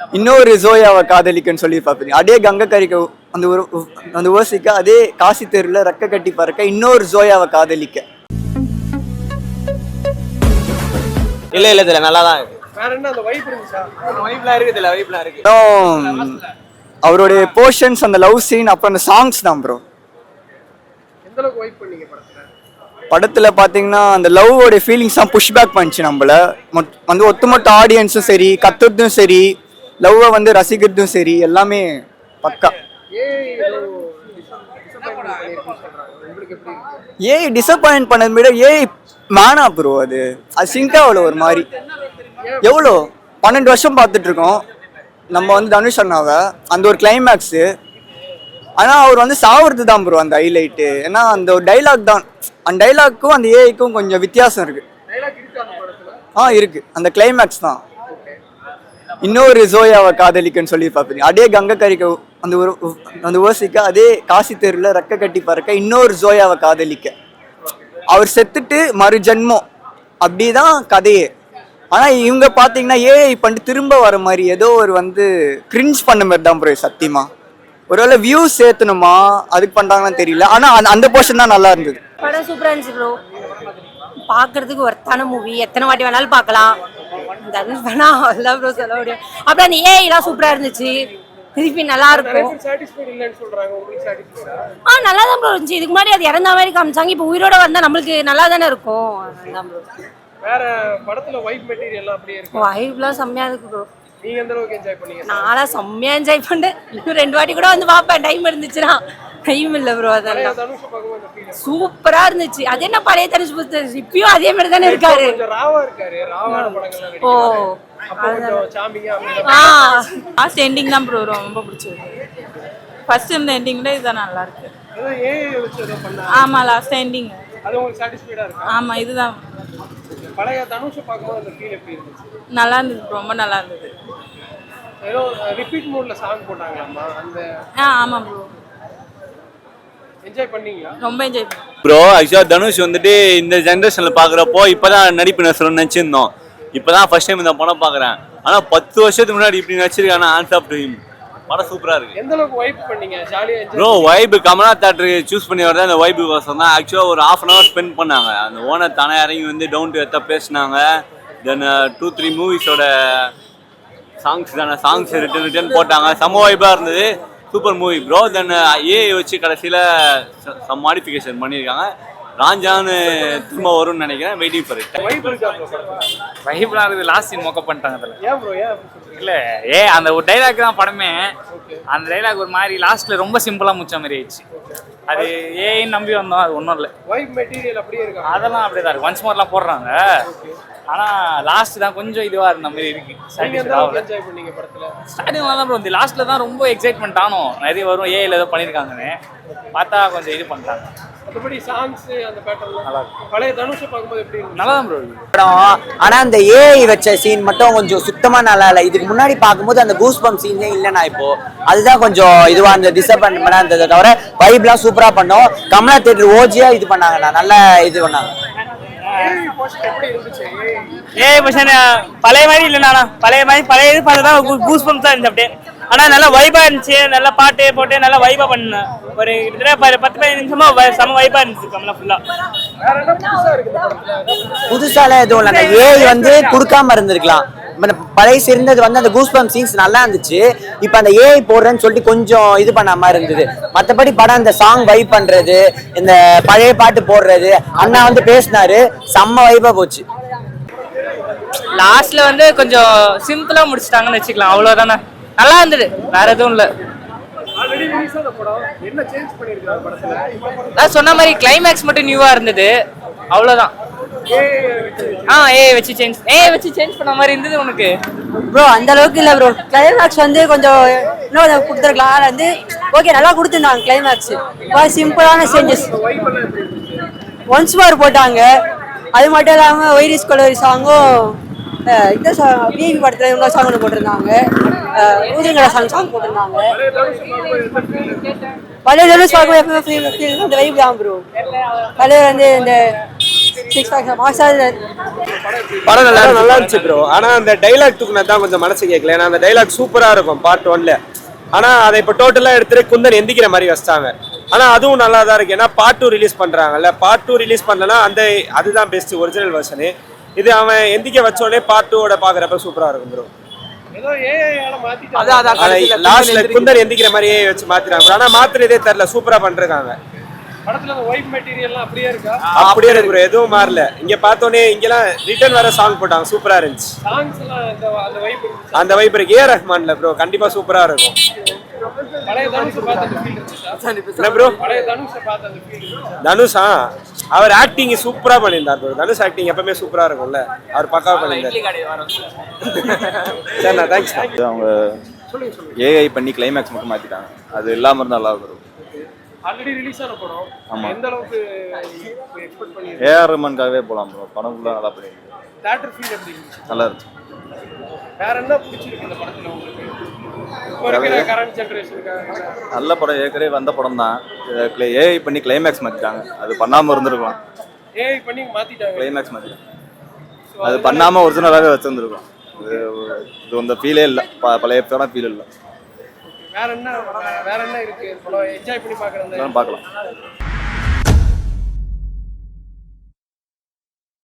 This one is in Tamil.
இன்னொரு ஜோயாவை காதலிக்கன்னு சொல்லி பார்ப்பீங்க. அதே கங்கை கரிக்க அந்த ஓசிக்க அதே காசி தெருவில் ரெக்க கட்டி பறக்க இன்னொரு ஜோயாவை காதலிக்க. இல்ல இதுல நல்லா தான் இருக்கு. வேற என்ன அந்த வைப் இருந்துச்சா? வைப்லாம் இருக்கு, இதுல வைப்லாம் இருக்கு. அவருடைய போர்ஷன்ஸ், அந்த லவ் சீன், அப்புறம் அந்த சாங்ஸ் தான் ப்ரோ. எந்த அளவுக்கு வைப் பண்ணீங்க படத்துல பாத்தீங்கன்னா அந்த லவ்வோட ஃபீலிங்ஸ் தான் புஷ் பேக் பண்ணிச்சு நம்மள. வந்து ஒட்டுமொத்த ஆடியன்ஸும் சரி, கத்துறதும் சரி, லவ்வை வந்து ரசிக்கிறதும் சரி, எல்லாமே பக்கா. ஏய் டிசப்பாயிண்ட் பண்ணது விட ஏய் மேனா ப்ரோ. அது சிங்கா அவ்வளோ ஒரு மாதிரி. எவ்வளோ 12 வருஷம் பார்த்துட்டு இருக்கோம் நம்ம வந்து தனுஷ் அண்ணாவை. அந்த ஒரு கிளைமேக்ஸு. ஆனால் அவர் வந்து சாவுறது தான் ப்ரோ அந்த ஹைலைட்டு. ஏன்னா அந்த ஒரு டைலாக் தான். அந்த டைலாக்கும் அந்த ஏஐக்கும் கொஞ்சம் வித்தியாசம் இருக்கு. இருக்கு. அந்த கிளைமேக்ஸ் தான். இன்னொரு ஜோயாவை காதலிக்கன்னு சொல்லி பார்ப்பீங்க. அதே கங்கை கரிக்க அந்த ஓசிக்க அதே காசி தெருவில் ரெக்க கட்டி பறக்க இன்னொரு ஜோயாவை காதலிக்க. அவர் செத்துட்டு மறு ஜென்மம் அப்படிதான் கதையே. ஆனால் இவங்க பார்த்தீங்கன்னா ஏஐ பண்ணிட்டு திரும்ப வர மாதிரி ஏதோ ஒரு வந்து கிரிஞ்ச் பண்ண மாதிரி தான் ப்ரோ. சத்தியமா ஒருவேளை வியூஸ் சேர்த்தணுமா அதுக்கு பண்றாங்கன்னு தெரியல. ஆனா அந்த போர்ஷன் தான் நல்லா இருந்தது. படம் சூப்பரா இருந்துச்சு ப்ரோ. பாக்குறதுக்கு ஒர்த்தான மூவி. எத்தனை வாட்டி வேணாலும் பார்க்கலாம். சொல்ல முடியும். அப்புறம் அந்த ஏஐலாம் சூப்பரா இருந்துச்சு. திருப்பி நல்லா இருக்கும். நல்லா தான் ப்ரோ இருந்துச்சு. இதுக்கு முன்னாடி அது இறந்த மாதிரி காமிச்சாங்க. இப்போ உயிரோட வந்தா நம்மளுக்கு நல்லா தானே இருக்கும். வேற படத்துல வைப் மெட்டீரியல் அப்படியே இருக்கு. வைப்லாம் செம்மையா இருக்கு ப்ரோ. நீங்க எந்த அளவுக்கு என்ஜாய் பண்ணீங்க? நானா செம்மையா என்ஜாய் பண்ணேன். இன்னும் 2 வாட்டி கூட வந்து பார்ப்பேன் டைம் இருந்துச்சுன்னா. டைம் இல்ல ப்ரோ. அதெல்லாம் சூப்பரா இருந்துச்சு. அது என்ன பழைய தனுஷ் புத்தர் இப்பயும் அதே மாதிரி தானே இருக்காரு. ராவா இருக்காரு. ராவான படங்கள்லாம் ஓ லாஸ்ட் எண்டிங் தான் ப்ரோ ரொம்ப பிடிச்சது. ஃபர்ஸ்ட் இருந்த எண்டிங்ல இதுதான் நல்லா இருக்கு. ஆமா லாஸ்ட் எண்டிங் அது உங்களுக்கு சாட்டிஸ்ஃபைடா இருக்கு? ஆமா இதுதான். பழைய தனுஷ் பாக்கும்போது அந்த ஃபீல் எப்படி இருந்துச்சு? நல்லா இருந்தது, ரொம்ப நல்லா இருந்தது. ஏதோ ரிப்பீட் மோட்ல சாங் போட்டாங்களாமா அந்த? ஆமா ப்ரோ. என்ஜாய் பண்ணீங்களா? ரொம்ப என்ஜாய் பண்ணேன் ப்ரோ. ஆக்சுவலா தனுஷ் வந்துட்டு இந்த ஜெனரேஷன்ல பாக்குறப்போ இப்பதான் நடிப்பு நடிச்சோம்னு நினைச்சிருந்தோம். இப்பதான் ஃபர்ஸ்ட் டைம் இந்த படம் பாக்குறேன். ஆனா 10 வருஷத்துக்கு முன்னாடி இப்படி நடிச்சிருக்கானா ஹேண்ட்ஸ் ஆஃப் டு ஹிம். படம் சூப்பரா இருக்கு. எந்த அளவுக்கு வைப் பண்ணீங்க? ஜாலியா enjoy bro. Vibe Kamala theatre choose பண்ணி வரது அந்த வைப் கோசம் தான். ஆக்சுவலா ஒரு 1/2 hour ஸ்பெண்ட் பண்ணாங்க. அந்த ஓனர் தானே இறங்கி வந்து டவுன் டு எர்த்தா பேசினாங்க. தென் 2-3 மூவிஸோட சாங்ஸ் தானே சாங்ஸ் ரிட்டன் போட்டாங்க. செம்ம வைப்பா இருந்தது. Super movie bro. தென் ஏஐ வச்சு கடைசியில் சம் மாடிஃபிகேஷன் பண்ணியிருக்காங்க. ராஞ்சான்னு திரும்ப வரும்னு நினைக்கிறேன். Waiting for it. வைப்லாம் இருக்குது. லாஸ்ட் சீன் மொக்க பண்ணிட்டாங்க அதில். ஏன் ப்ரோ? ஏன் இல்லை அந்த ஒரு டைலாக் தான் படமே. அந்த டைலாக் ஒரு மாதிரி லாஸ்ட்டில் ரொம்ப சிம்பிளாக முடிச்ச மாதிரி ஆயிடுச்சு. அது ஏன்னு நம்பி வந்தோம். அது ஒன்றும் இல்லை. வைப் மெட்டீரியல் அப்படியே இருக்கு. அதெல்லாம் அப்படியே தான் இருக்கு. ஒன்ஸ் மோர்லாம் போடுறாங்க. ஆனால் லாஸ்ட் தான் கொஞ்சம் இதுவாக இருந்த மாதிரி இருக்கு. என்ஜாய் பண்ணீங்க படத்தில்? ஸ்டார்டிங்ல தான் ப்ரோ. இந்த லாஸ்ட்டில் தான் ரொம்ப எக்ஸைட்மெண்ட் ஆனோம். நிறைய வரும் ஏஐல ஏதோ பண்ணியிருக்காங்கன்னு பார்த்தா கொஞ்சம் இது பண்ணிட்டாங்க. மற்றபடி சாங்ஸ் அந்த பேட்டர்ல நல்லா இருக்கு. பழைய தனுஷை பார்க்கும்போது எப்படி இருக்கு? நல்லா தான் ப்ரோ. ஆனா அந்த ஏஐ வச்ச சீன் மட்டும் கொஞ்சம் சுத்தமா நல்லா இல்லை. இதுக்கு முன்னாடி பார்க்கும்போது அந்த கூஸ் பம்ப் சீனே இல்லைண்ணா. இப்போ அதுதான் கொஞ்சம் இதுவா அந்த டிசப்பாயின்மெண்டா இருந்ததை தவிர வைப்லாம் சூப்பரா பண்ணோம். கமலா தியேட்டர் ஓஜியா இது பண்ணாங்கண்ணா. நல்லா இது பண்ணாங்க. பழைய மாதிரி இல்லைண்ணா. பழைய இது பார்த்தா கூஸ் பம்ப்ஸ் தான் இருந்துச்சு அப்படியே. ஆனா நல்லா வைபா இருந்துச்சு. நல்லா பாட்டு போட்டு நல்லா வைபா பண்ணேன். ஒரு 10-15 நிமிஷமா செம வைபா இருந்துச்சு கமலா ஃபுல்லா. புதுசால எதுவும் இல்லை. ஏஐ வந்து கொடுக்காம இருந்திருக்கலாம். பழைய இருந்தது வந்து அந்த கூஸ் பம்ப் சீன்ஸ் நல்லா இருந்துச்சு. இப்ப அந்த ஏஐ போடுறேன்னு சொல்லிட்டு கொஞ்சம் இது பண்ண மாதிரி இருந்தது. மற்றபடி படம் இந்த சாங் வைப் பண்றது, இந்த பழைய பாட்டு போடுறது, அண்ணா வந்து பேசினாரு, செம்ம வைபா போச்சு. லாஸ்ட்ல வந்து கொஞ்சம் சிம்பிளா முடிச்சிட்டாங்கன்னு வச்சுக்கலாம். அவ்வளவுதானே. நல்லா இருந்தது. வேற எதுவும் இல்லை. நான் சொன்ன மாதிரி கிளைமேக்ஸ் மட்டும் நியூவா இருந்தது. அவ்வளவுதான். ஏஐ வச்சு சேஞ்ச் பண்ண மாதிரி இருந்தது உனக்கு ப்ரோ. அந்த அளவுக்கு இல்ல ப்ரோ. கிளைமேக்ஸ் வந்து கொஞ்சம் இன்னும் கொஞ்சம் கொடுத்துருக்கலாம். வந்து ஓகே நல்லா கொடுத்துருந்தாங்க கிளைமேக்ஸ். சிம்பிளான சேஞ்சஸ். ஒன்ஸ் மோர் போட்டாங்க. அது மட்டும் இல்லாமல் வைரஸ் கலரி சாங்கும் இந்த பிபி படத்தில் இவங்க சாங் ஒன்று போட்டிருந்தாங்க. ஊதியங்கடா சாங் போட்டிருந்தாங்க. பழைய தனுஷ் பார்க்கும்போது எப்பவுமே அந்த வைப் தான் ப்ரோ. பழைய வந்து இந்த சிக்ஸ் பேக்ஸ் மாசாக படம் நல்லா இருந்துச்சு ப்ரோ. ஆனா அந்த டைலாக் தூக்குனது தான் கொஞ்சம் மனசு கேட்கல. ஏன்னா அந்த டைலாக் சூப்பரா இருக்கும் பார்ட் 1ல. ஆனா அதை இப்போ டோட்டலா எடுத்துட்டு குந்தன் எந்திக்கிற மாதிரி வச்சிட்டாங்க. ஆனா அதுவும் நல்லா தான் இருக்கு. ஏன்னா பார்ட் 2 ரிலீஸ் பண்றாங்கல்ல, பார்ட் 2 ரிலீஸ் பண்ணலன்னா அதுதான் பெஸ்ட் ஒரிஜினல் வெர்ஷனு. இது அவன் எந்திக்க வச்சோடனே பார்ட் 2ஓட பாக்குறப்ப சூப்பரா இருக்கும் ப்ரோ. ஏதோ ஏஐயால மாத்திட்டாங்க. லாஸ்ட்ல குந்தன் எந்திக்கிற மாதிரியே வச்சு மாத்திராங்க. ஆனா மாத்துறதே தெரியல, சூப்பரா பண்றாங்க. படத்துல அந்த வைப் மெட்டீரியல்லாம் அப்படியே இருக்கா? அப்படியே இருக்கு ப்ரோ, எதுவும் மாறல. இங்க பார்த்தோன்னே இங்கெல்லாம் ரிட்டர்ன் வர சாங் போட்டாங்க, சூப்பரா இருந்துச்சு. சாங்ஸ் எல்லாம் அந்த வைப் இருக்கு. அந்த வைப் இருக்கு. ஏ ரஹ்மான்ல ப்ரோ கண்டிப்பா சூப்பரா இருக்கும். பழைய தனுஷ் பார்த்த அந்த ஃபீல் இருந்துச்சா? என்ன ப்ரோ? பழைய தனுஷ் பார்த்த அந்த ஃபீல் இருந்துச்சா? தனுஷா அவர் ஆக்டிங் சூப்பரா பண்ணியிருந்தார் ப்ரோ. தனுஷ் ஆக்டிங் எப்பவுமே சூப்பரா இருக்கும்ல, அவர் பக்காவா பண்ணியிருந்தார். சரிண்ணா, தேங்க்ஸ். அவங்க ஏஐ பண்ணி கிளைமேக்ஸ் மட்டும் மாத்திட்டாங்க. அது இல்லாம இருந்தா நல்லா இருக்கும். ஆல்ரெடி ரிலீஸ் ஆன படம். ஆமா. எந்த அளவுக்கு எக்ஸ்பெக்ட் பண்ணிருக்கீங்க? ஏஆர் ரஹ்மானுக்காகவே போலாம் ப்ரோ. படம் ஃபுல்லா நல்லா பண்ணிருக்கு. தியேட்டர் ஃபீல் எப்படி இருந்துச்சு? நல்லா இருந்துச்சு. வேற என்ன பிடிச்சிருக்கு இந்த படத்துல உங்களுக்கு? இப்போ இருக்கிற கரண்ட் ஜெனரேஷனுக்கு நல்ல படம். ஏற்கனவே வந்த படம் தான். ஏஐ பண்ணி கிளைமேக்ஸ் மாத்திட்டாங்க. அது பண்ணாம இருந்திருக்கலாம். ஏஐ பண்ணி மாத்திட்டாங்க. கிளைமேக்ஸ் மாத்திட்டாங்க. அது பண்ணாம ஒரிஜினலாகவே வச்சிருந்துருக்கும். இது இந்த ஃபீலே இல்லை, பழைய படம் ஃபீல் இல்லை. வேற என்ன இருக்கு படம் என்ஜாய் பண்ணி பார்க்கறது? பார்க்கலாம்.